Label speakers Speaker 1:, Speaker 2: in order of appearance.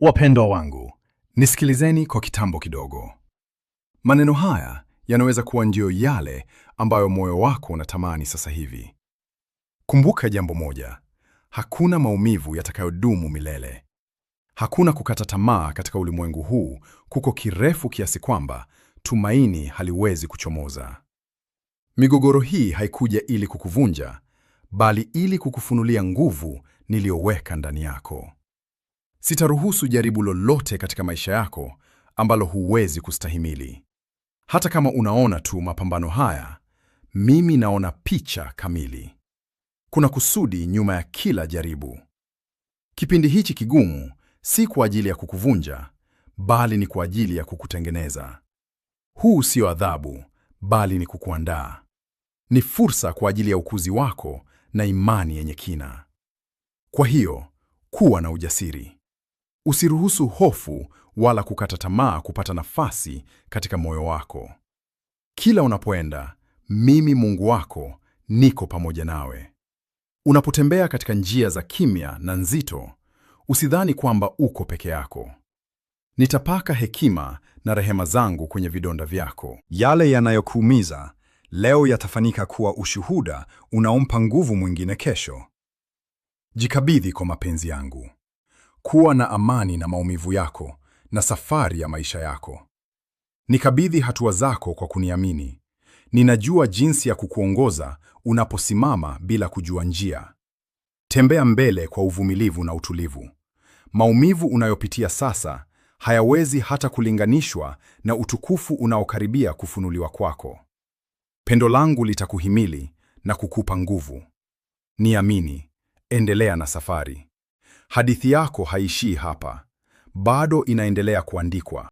Speaker 1: Wapendwa wangu, nisikilizeni kwa kitambo kidogo. Maneno haya yanaweza kuwa ndio yale ambayo moyo wako unatamani sasa hivi. Kumbuka jambo moja, hakuna maumivu yatakayodumu milele. Hakuna kukata tamaa katika ulimwengu huu kuko kirefu kiasi kwamba tumaini haliwezi kuchomoza. Migogoro hii haikuja ili kukuvunja, bali ili kukufunulia nguvu niliyoweka ndani yako. Sitaruhusu jaribu lolote katika maisha yako ambalo huwezi kustahimili. Hata kama unaona tu mapambano haya, mimi naona picha kamili. Kuna kusudi nyuma ya kila jaribu. Kipindi hichi kigumu si kwa ajili ya kukuvunja, bali ni kwa ajili ya kukutengeneza. Huu sio adhabu, bali ni kukuandaa. Ni fursa kwa ajili ya ukuzi wako na imani yenye kina. Kwa hiyo, kuwa na ujasiri. Usiruhusu hofu wala kukata tamaa kupata nafasi katika moyo wako. Kila unapoenda, mimi Mungu wako niko pamoja nawe. Unapotembea katika njia za kimya na nzito, usidhani kwamba uko peke yako. Nitapaka hekima na rehema zangu kwenye vidonda vyako.
Speaker 2: Yale yanayokuumiza leo yatafanyika kuwa ushuhuda unaompa nguvu mwingine kesho. Jikabidhi kwa mapenzi yangu. Kuwa na amani na maumivu yako na safari ya maisha yako. Nikabidhi hatua zako kwa kuniamini. Ninajua jinsi ya kukuongoza unaposimama bila kujua njia. Tembea mbele kwa uvumilivu na utulivu. Maumivu unayopitia sasa hayawezi hata kulinganishwa na utukufu unaokaribia kufunuliwa kwako. Pendo langu litakuhimili na kukupa nguvu. Niamini, endelea na safari. Hadithi yako haishii hapa, bado inaendelea kuandikwa.